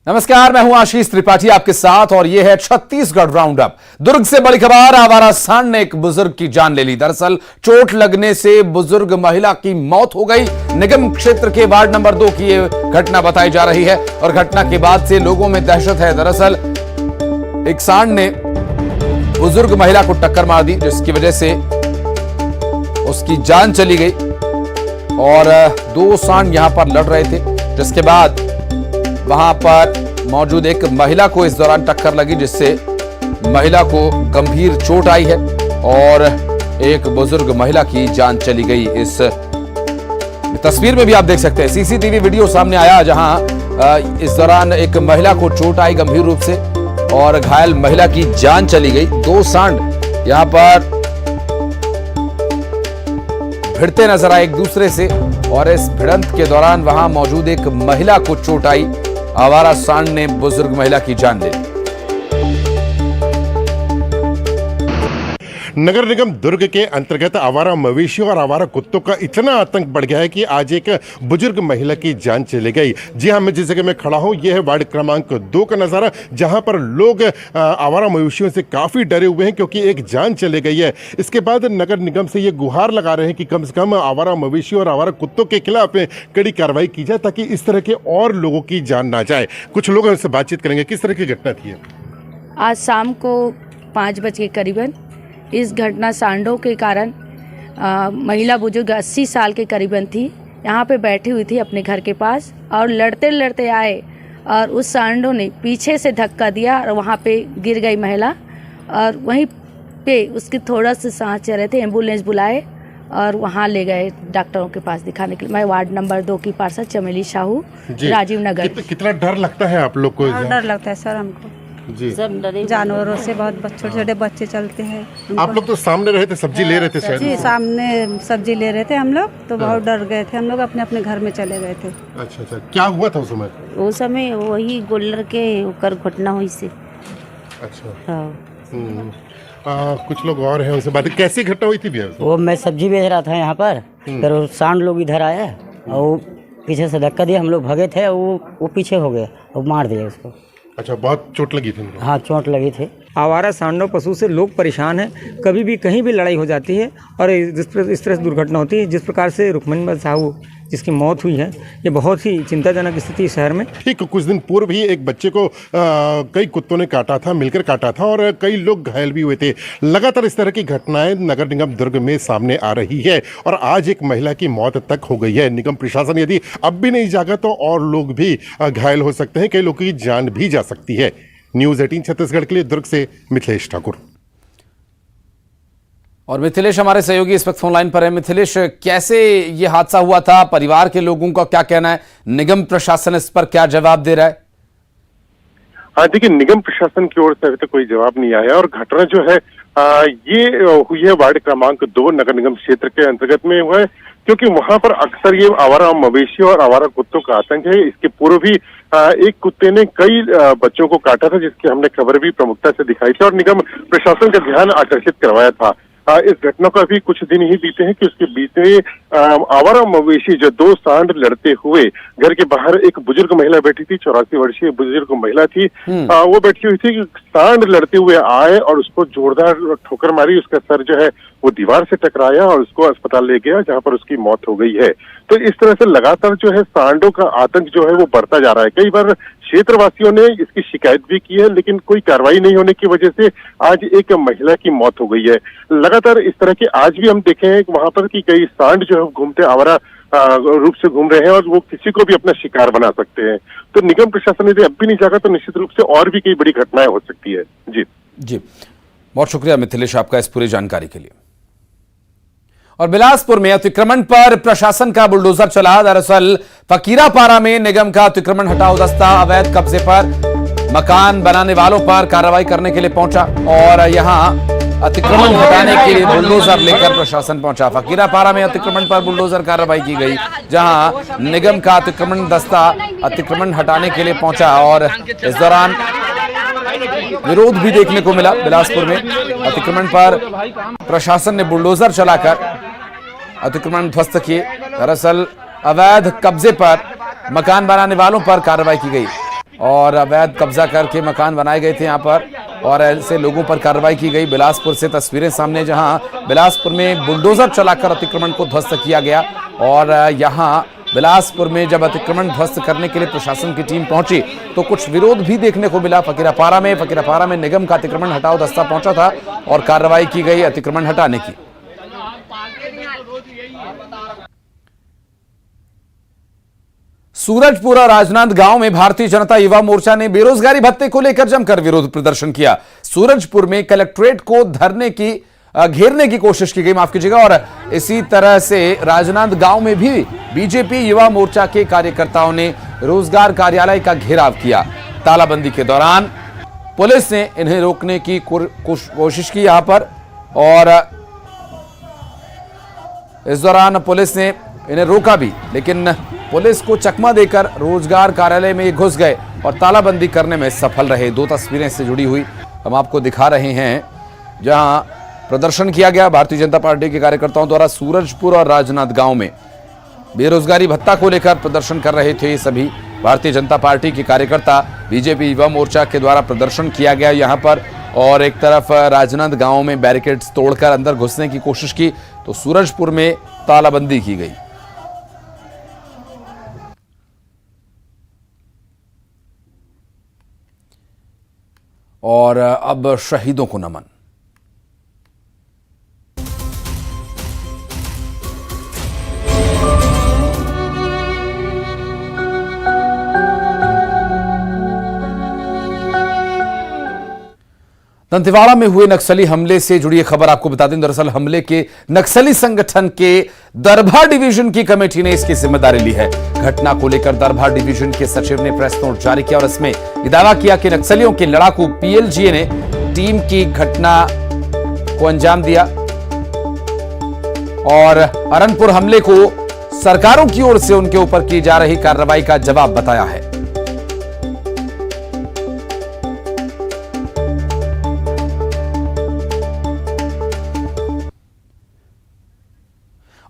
नमस्कार, मैं हूं आशीष त्रिपाठी आपके साथ और यह है छत्तीसगढ़ राउंड अप। दुर्ग से बड़ी खबर, आवारा सांड ने एक बुजुर्ग की जान ले ली। दरअसल चोट लगने से बुजुर्ग महिला की मौत हो गई। निगम क्षेत्र के वार्ड नंबर 2 की यह घटना बताई जा रही है और घटना के बाद से लोगों में दहशत है। दरअसल एक सांड ने बुजुर्ग महिला को टक्कर मार दी, जिसकी वजह से उसकी जान चली गई और 2 सांड यहां पर लड़ रहे थे, जिसके बाद वहां पर मौजूद एक महिला को इस दौरान टक्कर लगी, जिससे महिला को गंभीर चोट आई है और एक बुजुर्ग महिला की जान चली गई। इस तस्वीर में भी आप देख सकते हैं, सीसीटीवी वीडियो सामने आया जहां इस दौरान एक महिला को चोट आई गंभीर रूप से और घायल महिला की जान चली गई। 2 सांड यहां पर भिड़ते नजर आए एक दूसरे से और इस भिड़ंत के दौरान वहां मौजूद एक महिला को चोट आई। आवारा सांड ने बुजुर्ग महिला की जान ले ली। नगर निगम दुर्ग के अंतर्गत आवारा मवेशियों और आवारा कुत्तों का इतना आतंक बढ़ गया है कि आज एक बुजुर्ग महिला की जान चली गई। जी हाँ, मैं जिस जगह में खड़ा हूँ यह है वार्ड क्रमांक 2 का नज़ारा, जहाँ पर लोग आवारा मवेशियों से काफ़ी डरे हुए हैं क्योंकि एक जान चली गई है। इसके बाद नगर निगम से ये गुहार लगा रहे हैं कि कम से कम आवारा मवेशियों और आवारा कुत्तों के खिलाफ कड़ी कार्रवाई की जाए ताकि इस तरह के और लोगों की जान ना जाए। कुछ लोग उनसे बातचीत करेंगे। किस तरह की घटना थी? आज शाम को 5 बजे के करीबन इस घटना सांडों के कारण महिला बुजुर्ग 80 साल के करीबन थी, यहाँ पे बैठी हुई थी अपने घर के पास और लड़ते लड़ते आए और उस सांडों ने पीछे से धक्का दिया और वहाँ पे गिर गई महिला और वहीं पे उसकी थोड़ा सा सांस चल रहे थे। एम्बुलेंस बुलाए और वहाँ ले गए डॉक्टरों के पास दिखाने के लिए। मैं वार्ड नंबर 2 की पार्षद चमेली साहू, राजीव नगर। कितना डर लगता है आप लोग को? डर लगता है सर हमको जी। जानवरों से बहुत छोटे छोटे बच्चे चलते हैं। आप लोग तो सामने रहे थे, सब्जी ले रहे थे शायद? जी, सामने सब्जी ले रहे थे हम लोग, तो बहुत डर गए थे। हम लोग अपने अपने घर में चले गए थे। अच्छा अच्छा, क्या हुआ था उस समय? उस समय वही गोल्लर के होकर घटना हुई से। अच्छा हाँ। कुछ लोग और हैं, उनसे बात। कैसी घटना हुई थी भैया? वो मैं सब्जी बेच रहा था यहाँ पर, फिर वो सांड लोग इधर आया और वो पीछे से धक्का दिया। हम लोग भगे थे, वो पीछे हो गया और मार दिया उसको। अच्छा, बहुत चोट लगी थी उनको? हाँ, चोट लगी थी। आवारा सांडों पशु से लोग परेशान हैं। कभी भी कहीं भी लड़ाई हो जाती है और इस तरह से दुर्घटना होती है। जिस प्रकार से रुक्मणी साहू जिसकी मौत हुई है, ये बहुत ही चिंताजनक स्थिति है शहर में। ठीक कुछ दिन पूर्व ही एक बच्चे को कई कुत्तों ने काटा था, मिलकर काटा था और कई लोग घायल भी हुए थे। लगातार इस तरह की घटनाएं नगर निगम दुर्ग में सामने आ रही है और आज एक महिला की मौत तक हो गई है। निगम प्रशासन यदि अब भी नहीं जागा तो और लोग भी घायल हो सकते हैं, कई लोगों की जान भी जा सकती है। न्यूज़ 18 छत्तीसगढ़ के लिए दुर्ग से मिथिलेश ठाकुर। और मिथिलेश हमारे सहयोगी इस वक्त फोन लाइन पर है। मिथिलेश, कैसे ये हादसा हुआ था? परिवार के लोगों का क्या कहना है? निगम प्रशासन इस पर क्या जवाब दे रहा है? हाँ देखिए, निगम प्रशासन की ओर से अभी तक कोई जवाब नहीं आया और घटना जो है ये हुई है वार्ड क्रमांक 2 नगर निगम क्षेत्र के अंतर्गत में हुआ है, क्योंकि वहां पर अक्सर ये आवारा मवेशी और आवारा कुत्तों का आतंक है। इसके पूर्व भी एक कुत्ते ने कई बच्चों को काटा था, जिसकी हमने खबर भी प्रमुखता से दिखाई थी और निगम प्रशासन का ध्यान आकर्षित करवाया था। इस घटना को अभी कुछ दिन ही बीते हैं कि उसके बीते आवारा मवेशी जो 2 सांड लड़ते हुए घर के बाहर एक बुजुर्ग महिला बैठी थी, 84 वर्षीय बुजुर्ग महिला थी। वो बैठी हुई थी, सांड लड़ते हुए आए और उसको जोरदार ठोकर मारी। उसका सर जो है वो दीवार से टकराया और उसको अस्पताल ले गया, जहां पर उसकी मौत हो गई है। तो इस तरह से लगातार जो है सांडों का आतंक जो है वो बढ़ता जा रहा है। कई बार क्षेत्रवासियों ने इसकी शिकायत भी की है, लेकिन कोई कार्रवाई नहीं होने की वजह से आज एक महिला की मौत हो गई है। लगातार इस तरह के आज भी हम देखे हैं वहां पर कि कई सांड जो है घूमते आवारा रूप से घूम रहे हैं और वो किसी को भी अपना शिकार बना सकते हैं। तो निगम प्रशासन यदि अब भी नहीं जागा तो निश्चित रूप से और भी कई बड़ी घटनाएं हो सकती है। जी, बहुत शुक्रिया मिथिलेश आपका इस पूरी जानकारी के लिए। और बिलासपुर में अतिक्रमण पर प्रशासन का बुलडोजर चला। दरअसल फकीरापारा में निगम का अतिक्रमण हटाओ दस्ता अवैध कब्जे पर मकान बनाने वालों पर कार्रवाई करने के लिए पहुंचा और यहां अतिक्रमण हटाने के लिए बुलडोजर लेकर प्रशासन पहुंचा। फकीरापारा में अतिक्रमण पर बुलडोजर कार्रवाई की गई, जहां निगम का अतिक्रमण दस्ता अतिक्रमण हटाने के लिए पहुंचा और इस दौरान विरोध भी देखने को मिला। बिलासपुर में अतिक्रमण पर प्रशासन ने बुलडोजर चलाकर अतिक्रमण ध्वस्त किए। दरअसल अवैध कब्जे पर मकान बनाने वालों पर कार्रवाई की गई और अवैध कब्जा करके मकान बनाए गए थे यहाँ पर और ऐसे लोगों पर कार्रवाई की गई। बिलासपुर से तस्वीरें सामने, जहां बिलासपुर में बुलडोजर चलाकर अतिक्रमण को ध्वस्त किया गया और यहां बिलासपुर में जब अतिक्रमण ध्वस्त करने के लिए प्रशासन की टीम पहुंची तो कुछ विरोध भी देखने को मिला। फकीरापारा में निगम का अतिक्रमण हटाओ दस्ता पहुंचा था और कार्रवाई की गई अतिक्रमण हटाने की। सूरजपुर और राजनांदगांव में भारतीय जनता युवा मोर्चा ने बेरोजगारी भत्ते को लेकर जमकर विरोध प्रदर्शन किया। सूरजपुर में कलेक्ट्रेट को घेरने की कोशिश की गई, माफ कीजिएगा, और इसी तरह से राजनांदगांव में भी बीजेपी युवा मोर्चा के कार्यकर्ताओं ने रोजगार कार्यालय का घेराव किया। तालाबंदी के दौरान पुलिस ने इन्हें रोकने की कोशिश की यहां पर और इस दौरान पुलिस ने इन्हें रोका भी, लेकिन पुलिस को चकमा देकर रोजगार कार्यालय में घुस गए और तालाबंदी करने में सफल रहे। दो तस्वीरें से जुड़ी हुई हम आपको दिखा रहे हैं, जहां प्रदर्शन किया गया भारतीय जनता पार्टी के कार्यकर्ताओं द्वारा। सूरजपुर और राजनांदगांव में बेरोजगारी भत्ता को लेकर प्रदर्शन कर रहे थे सभी भारतीय जनता पार्टी के कार्यकर्ता। बीजेपी युवा मोर्चा के द्वारा प्रदर्शन किया गया यहां पर और एक तरफ राजनांदगांव में बैरिकेड्स तोड़कर अंदर घुसने की कोशिश की तो सूरजपुर में तालाबंदी की गई। और अब शहीदों को नमन। दंतेवाड़ा में हुए नक्सली हमले से जुड़ी खबर आपको बता दें। दरअसल हमले के नक्सली संगठन के दरभा डिवीजन की कमेटी ने इसकी जिम्मेदारी ली है। घटना को लेकर दरभा डिवीजन के सचिव ने प्रेस नोट जारी किया और इसमें दावा किया कि नक्सलियों के लड़ाकू पीएलजीए ने टीम की घटना को अंजाम दिया और अरनपुर हमले को सरकारों की ओर से उनके ऊपर की जा रही कार्रवाई का जवाब बताया है।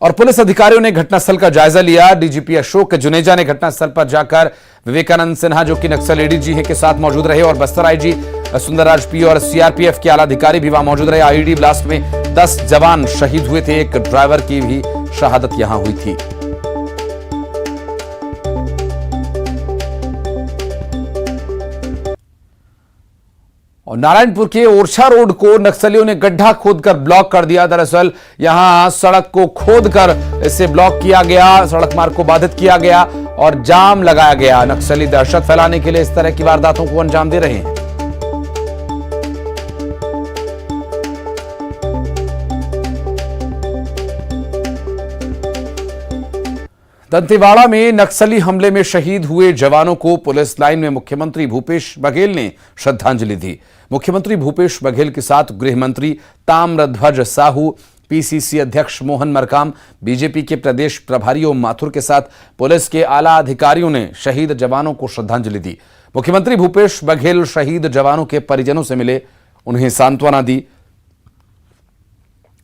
और पुलिस अधिकारियों ने घटनास्थल का जायजा लिया। डीजीपी अशोक जुनेजा ने घटनास्थल पर जाकर विवेकानंद सिन्हा, जो कि नक्सल एडीजी है, के साथ मौजूद रहे और बस्तर आईजी सुंदरराज पी और सीआरपीएफ के आला अधिकारी भी वहां मौजूद रहे। आईईडी ब्लास्ट में 10 जवान शहीद हुए थे, एक ड्राइवर की भी शहादत यहां हुई थी। और नारायणपुर के ओरछा रोड को नक्सलियों ने गड्ढा खोदकर ब्लॉक कर दिया। दरअसल यहां सड़क को खोदकर इसे ब्लॉक किया गया, सड़क मार्ग को बाधित किया गया और जाम लगाया गया। नक्सली दहशत फैलाने के लिए इस तरह की वारदातों को अंजाम दे रहे हैं। दंतेवाड़ा में नक्सली हमले में शहीद हुए जवानों को पुलिस लाइन में मुख्यमंत्री भूपेश बघेल ने श्रद्धांजलि दी। मुख्यमंत्री भूपेश बघेल के साथ गृह मंत्री ताम्रध्वज साहू, पीसीसी अध्यक्ष मोहन मरकाम, बीजेपी के प्रदेश प्रभारी ओम माथुर के साथ पुलिस के आला अधिकारियों ने शहीद जवानों को श्रद्धांजलि दी। मुख्यमंत्री भूपेश बघेल शहीद जवानों के परिजनों से मिले, उन्हें सांत्वना दी।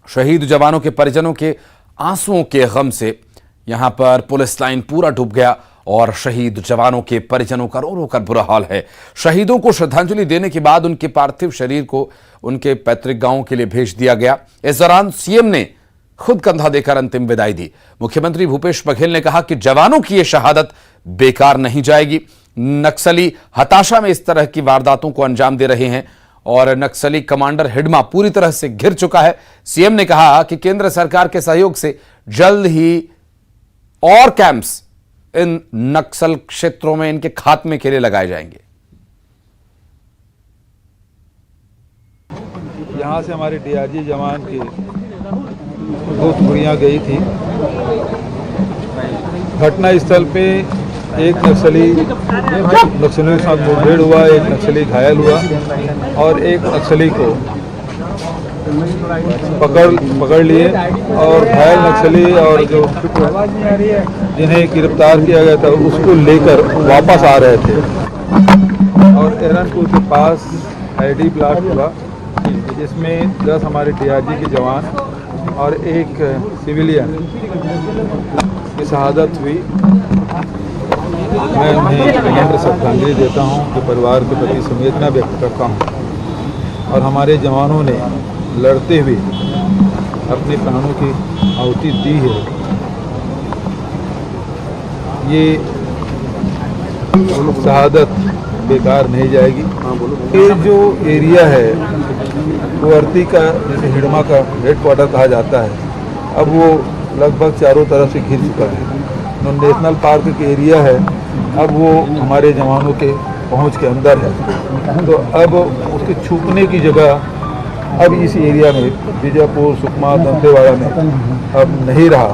शहीद जवानों के परिजनों के आंसुओं के गम से यहां पर पुलिस लाइन पूरा डूब गया और शहीद जवानों के परिजनों का रो रो कर बुरा हाल है। शहीदों को श्रद्धांजलि देने के बाद उनके पार्थिव शरीर को उनके पैतृक गांवों के लिए भेज दिया गया। इस दौरान सीएम ने खुद कंधा देकर अंतिम विदाई दी। मुख्यमंत्री भूपेश बघेल ने कहा कि जवानों की यह शहादत बेकार नहीं जाएगी। नक्सली हताशा में इस तरह की वारदातों को अंजाम दे रहे हैं और नक्सली कमांडर हिडमा पूरी तरह से घिर चुका है। सीएम ने कहा कि केंद्र सरकार के सहयोग से जल्द ही और कैंप्स इन नक्सल क्षेत्रों में इनके खात्मे के लिए लगाए जाएंगे। यहां से हमारे डीआरजी जवान की 2 टुकड़ियां गई थी। घटना स्थल पे एक नक्सलियों के साथ मुठभेड़ हुआ, एक नक्सली घायल हुआ और एक नक्सली को पकड़ लिए और घायल नक्सली और जो जिन्हें गिरफ्तार किया गया था उसको लेकर वापस आ रहे थे और एरनपुर के पास आईडी ब्लास्ट हुआ, जिसमें 10 हमारे डीआरजी के जवान और एक सिविलियन की शहादत हुई। मैं उन्हें विनम्र श्रद्धांजलि देता हूं कि परिवार के प्रति संवेदना व्यक्त करता हूं और हमारे जवानों ने लड़ते हुए अपने प्राणों की आहुति दी है। ये शहादत बेकार नहीं जाएगी। ये जो एरिया है वो अर्थी का, जैसे हिडमा का हेडक्वार्टर कहा जाता है, अब वो लगभग चारों तरफ से घिर चुका है। नेशनल पार्क के एरिया है, अब वो हमारे जवानों के पहुंच के अंदर है, तो अब उसके छुपने की जगह अब इस एरिया में बीजापुर, सुकमा, दंतेवाड़ा में अब नहीं रहा।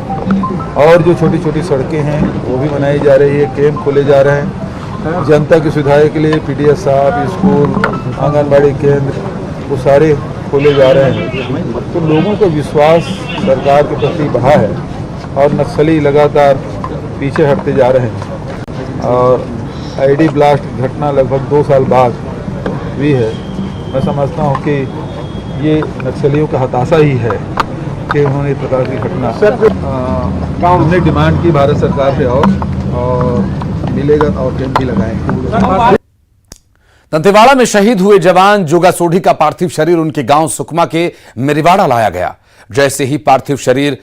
और जो छोटी छोटी सड़कें हैं वो भी बनाई जा रही है, कैंप खोले जा रहे हैं जनता की सुविधा के लिए। पीडीएस साहब, स्कूल, आंगनबाड़ी केंद्र वो सारे खोले जा रहे हैं। तो लोगों का विश्वास सरकार के प्रति बढ़ा है और नक्सली लगातार पीछे हटते जा रहे हैं। और आईडी ब्लास्ट घटना लगभग 2 साल बाद हुई है। मैं समझता हूँ कि ये नक्सलियों का हताशा ही है कि उन्होंने इस प्रकार की घटना। हमने डिमांड की भारत सरकार से और मिलेगा और कैंप भी लगाएंगे। दंतेवाड़ा में शहीद हुए जवान जोगा सोढ़ी का पार्थिव शरीर उनके गांव सुकमा के मिरीवाड़ा लाया गया। जैसे ही पार्थिव शरीर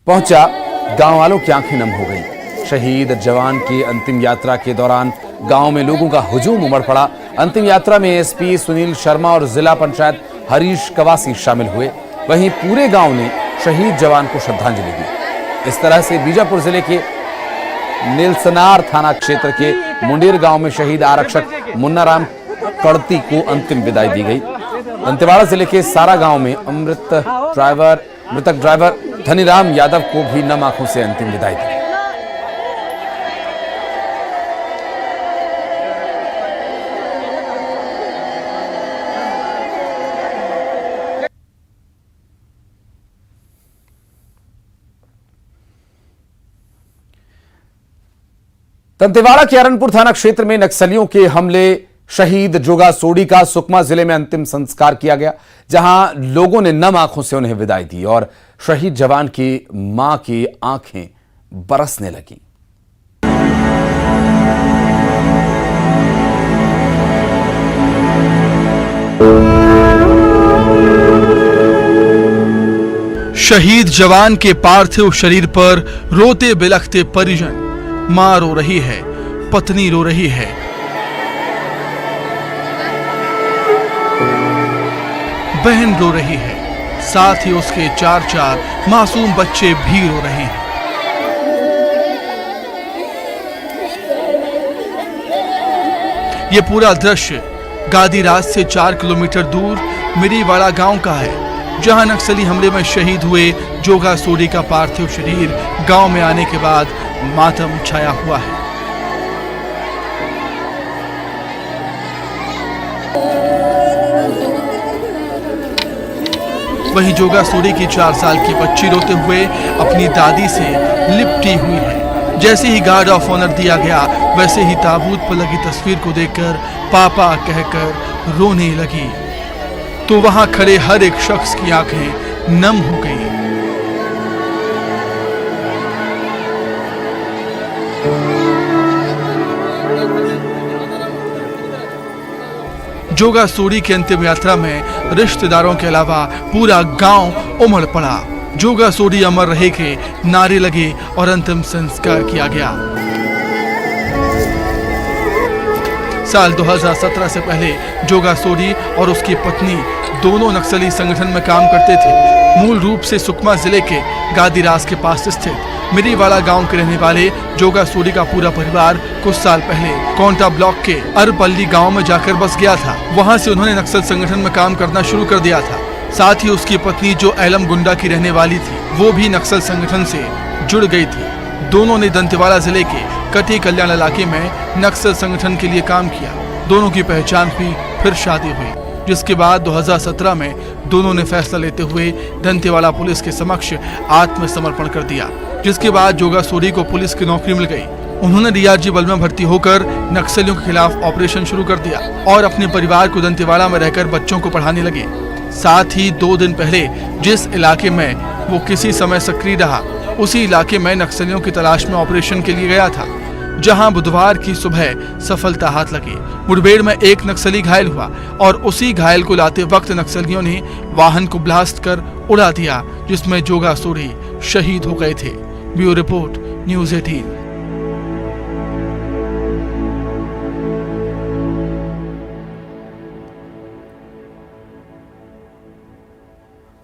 पहुंचा, गांव वालों की आंखें नम हो गईं। शहीद जवान की अंतिम यात्रा के दौरान गांव में लोगों का हुजूम उमड़ पड़ा। अंतिम यात्रा में एसपी सुनील शर्मा और जिला पंचायत हरीश कवासी शामिल हुए। वहीं पूरे गांव ने शहीद जवान को श्रद्धांजलि दी। इस तरह से बीजापुर जिले के नीलसनार थाना क्षेत्र के मुंडेर गांव में शहीद आरक्षक मुन्नाराम कड़ती को अंतिम विदाई दी गई। दंतेवाड़ा जिले के सारा गांव में मृतक ड्राइवर धनीराम यादव को भी नम आंखों से अंतिम विदाई दी। दंतेवाड़ा के अरनपुर थाना क्षेत्र में नक्सलियों के हमले शहीद जोगा सोढ़ी का सुकमा जिले में अंतिम संस्कार किया गया, जहां लोगों ने नम आंखों से उन्हें विदाई दी और शहीद जवान की मां की आंखें बरसने लगी। शहीद जवान के पार्थिव शरीर पर रोते बिलखते परिजन। मां रो रही है, पत्नी रो रही है, बहन रो रही है, साथ ही उसके 4 मासूम बच्चे भी रो रहे हैं। ये पूरा दृश्य गादीराज से 4 किलोमीटर दूर मिरीवाड़ा गांव का है, जहां नक्सली हमले में शहीद हुए जोगा सोढ़ी का पार्थिव शरीर गांव में आने के बाद मातम छाया हुआ है। वहीं जोगा सोढ़ी की 4 साल की बच्ची रोते हुए अपनी दादी से लिपटी हुई है। जैसे ही गार्ड ऑफ ऑनर दिया गया, वैसे ही ताबूत पर लगी तस्वीर को देखकर पापा कहकर रोने लगी, तो वहां खड़े हर एक शख्स की आंखें नम हो गईं। जोगा सोढ़ी की अंतिम यात्रा में रिश्तेदारों के अलावा पूरा गांव उमड़ पड़ा। जोगा सोढ़ी अमर रहे के नारे लगे और अंतिम संस्कार किया गया। साल 2017 से पहले जोगा सोढ़ी और उसकी पत्नी दोनों नक्सली संगठन में काम करते थे। मूल रूप से सुकमा जिले के गादीराज के पास स्थित मिरीवाड़ा गांव के रहने वाले जोगा सोढ़ी का पूरा परिवार कुछ साल पहले कोंटा ब्लॉक के अरपल्ली गांव में जाकर बस गया था। वहां से उन्होंने नक्सल संगठन में काम करना शुरू कर दिया था। साथ ही उसकी पत्नी जो एलम गुंडा की रहने वाली थी, वो भी नक्सल संगठन से जुड़ गई थी। दोनों ने दंतेवाड़ा जिले के कटी कल्याण इलाके में नक्सल संगठन के लिए काम किया। दोनों की पहचान हुई, फिर शादी हुई, जिसके बाद 2017 में दोनों ने फैसला लेते हुए दंतेवाड़ा पुलिस के समक्ष आत्मसमर्पण कर दिया। जिसके बाद जोगा सोढ़ी को पुलिस की नौकरी मिल गई। उन्होंने डीआरजी बल में भर्ती होकर नक्सलियों के खिलाफ ऑपरेशन शुरू कर दिया और अपने परिवार को दंतेवाड़ा में रहकर बच्चों को पढ़ाने लगे। साथ ही 2 दिन पहले जिस इलाके में वो किसी समय सक्रिय रहा, उसी इलाके में नक्सलियों की तलाश में ऑपरेशन के लिए गया था। जहां बुधवार की सुबह सफलता हाथ लगी। मुठभेड़ में एक नक्सली घायल हुआ और उसी घायल को लाते वक्त नक्सलियों ने वाहन को ब्लास्ट कर उड़ा दिया, जिसमें जोगा सोढ़ी शहीद हो गए थे। Bureau report, news 18।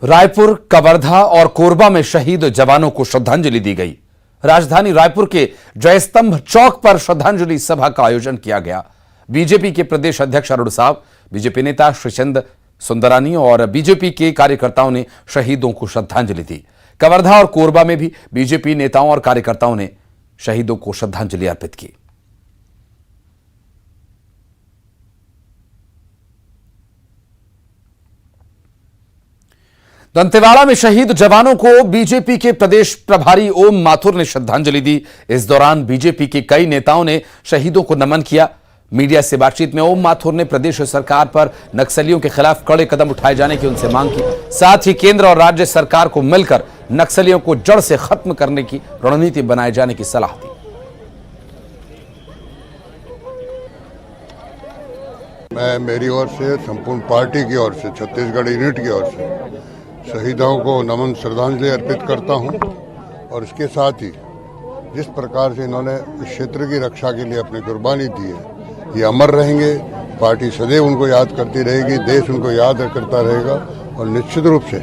Raipur, Kawardha और कोरबा में शहीद जवानों को श्रद्धांजलि दी गई। राजधानी रायपुर के जयस्तंभ चौक पर श्रद्धांजलि सभा का आयोजन किया गया। बीजेपी के प्रदेश अध्यक्ष अरुण साव, बीजेपी नेता श्रीचंद सुंदरानी और बीजेपी के कार्यकर्ताओं ने शहीदों को श्रद्धांजलि दी। कवर्धा और कोरबा में भी बीजेपी नेताओं और कार्यकर्ताओं ने शहीदों को श्रद्धांजलि अर्पित की। दंतेवाड़ा में शहीद जवानों को बीजेपी के प्रदेश प्रभारी ओम माथुर ने श्रद्धांजलि दी। इस दौरान बीजेपी के कई नेताओं ने शहीदों को नमन किया। मीडिया से बातचीत में ओम माथुर ने प्रदेश सरकार पर नक्सलियों के खिलाफ कड़े कदम उठाए जाने की उनसे मांग की। साथ ही केंद्र और राज्य सरकार को मिलकर नक्सलियों को जड़ से खत्म करने की रणनीति बनाए जाने की सलाह दी। मैं मेरी ओर से, संपूर्ण पार्टी की ओर से, छत्तीसगढ़ यूनिट की ओर से शहीदों को नमन श्रद्धांजलि अर्पित करता हूं। और इसके साथ ही जिस प्रकार से इन्होंने इस क्षेत्र की रक्षा के लिए अपनी कुर्बानी दी है, ये अमर रहेंगे। पार्टी सदैव उनको याद करती रहेगी, देश उनको याद करता रहेगा। और निश्चित रूप से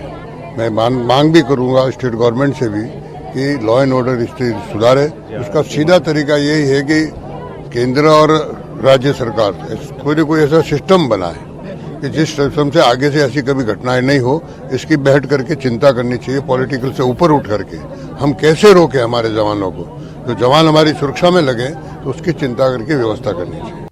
मैं मांग भी करूंगा स्टेट गवर्नमेंट से भी कि लॉ एंड ऑर्डर स्थिति सुधारे। उसका सीधा तरीका यही है कि केंद्र और राज्य सरकार कोई न कोई ऐसा सिस्टम बनाए कि जिस सिस्टम से आगे से ऐसी कभी घटनाएं नहीं हो, इसकी बैठ करके चिंता करनी चाहिए। पॉलिटिकल से ऊपर उठ करके हम कैसे रोके हमारे जवानों को, तो जवान हमारी सुरक्षा में लगे तो उसकी चिंता करके व्यवस्था करनी चाहिए।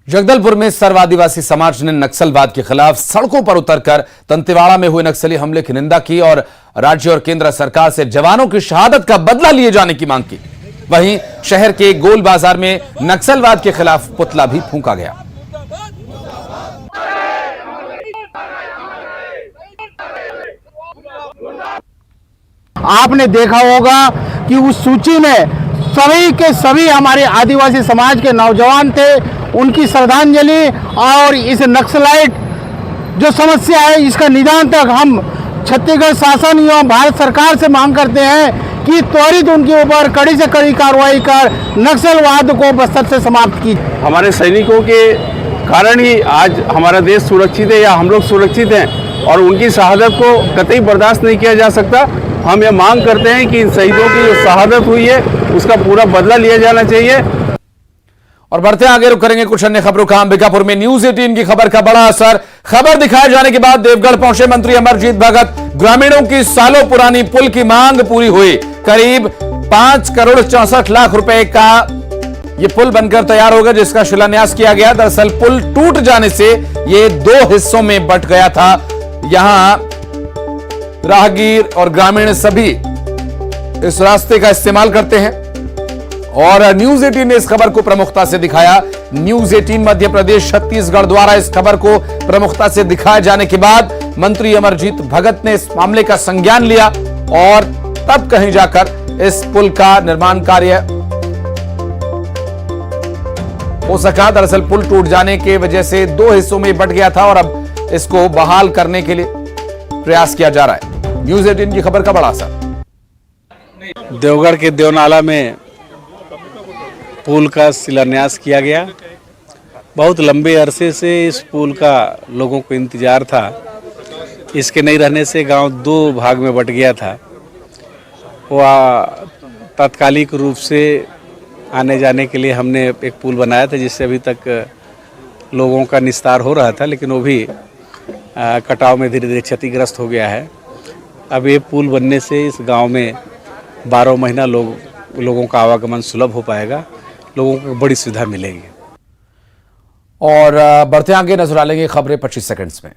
जगदलपुर में सर्व आदिवासी समाज ने नक्सलवाद के खिलाफ सड़कों पर उतरकर दंतेवाड़ा में हुए नक्सली हमले की निंदा की और राज्य और केंद्र सरकार से जवानों की शहादत का बदला लिए जाने की मांग की। वहीं शहर के गोल बाजार में नक्सलवाद के खिलाफ पुतला भी फूंका गया। आपने देखा होगा कि उस सूची में सभी के सभी हमारे आदिवासी समाज के नौजवान थे। उनकी श्रद्धांजलि और इस नक्सलाइट जो समस्या है, इसका निदान तक हम छत्तीसगढ़ शासन एवं भारत सरकार से मांग करते हैं कि त्वरित उनके ऊपर कड़ी से कड़ी कार्रवाई कर नक्सलवाद को बस्तर से समाप्त की। हमारे सैनिकों के कारण ही आज हमारा देश सुरक्षित है या हम लोग सुरक्षित हैं, और उनकी शहादत को कतई बर्दाश्त नहीं किया जा सकता। हम ये मांग करते हैं कि इन शहीदों की जो शहादत हुई है उसका पूरा बदला लिया जाना चाहिए। और बढ़ते आगे रुक करेंगे कुछ अन्य खबरों का। अंबिकापुर में न्यूज़ 18 की खबर का बड़ा असर। खबर दिखाए जाने के बाद देवगढ़ पहुंचे मंत्री अमरजीत भगत। ग्रामीणों की सालों पुरानी पुल की मांग पूरी हुई। करीब 5 करोड़ 64 लाख रुपए का ये पुल बनकर तैयार होगा, जिसका शिलान्यास किया गया। दरअसल पुल टूट जाने से ये 2 हिस्सों में बंट गया था। यहां राहगीर और ग्रामीण सभी इस रास्ते का इस्तेमाल करते हैं और न्यूज़ 18 ने इस खबर को प्रमुखता से दिखाया। न्यूज़ 18 मध्य प्रदेश छत्तीसगढ़ द्वारा इस खबर को प्रमुखता से दिखाए जाने के बाद मंत्री अमरजीत भगत ने इस मामले का संज्ञान लिया और तब कहीं जाकर इस पुल का निर्माण कार्य हो सका। दरअसल पुल टूट जाने की वजह से 2 हिस्सों में बंट गया था और अब इसको बहाल करने के लिए प्रयास किया जा रहा है। न्यूज़ 18 की खबर का बड़ा असर। देवगढ़ के देवनाला में पुल का शिलान्यास किया गया। बहुत लंबे अरसे से इस पुल का लोगों को इंतजार था। इसके नहीं रहने से गांव 2 भाग में बंट गया था। वह तात्कालिक रूप से आने जाने के लिए हमने एक पुल बनाया था, जिससे अभी तक लोगों का निस्तार हो रहा था, लेकिन वो भी कटाव में धीरे धीरे क्षतिग्रस्त हो गया है। अब ये पुल बनने से इस गांव में 12 महीना लोगों का आवागमन सुलभ हो पाएगा, लोगों को बड़ी सुविधा मिलेगी। और बढ़ते आगे नजर डालेंगे खबरें 25 सेकंड्स में।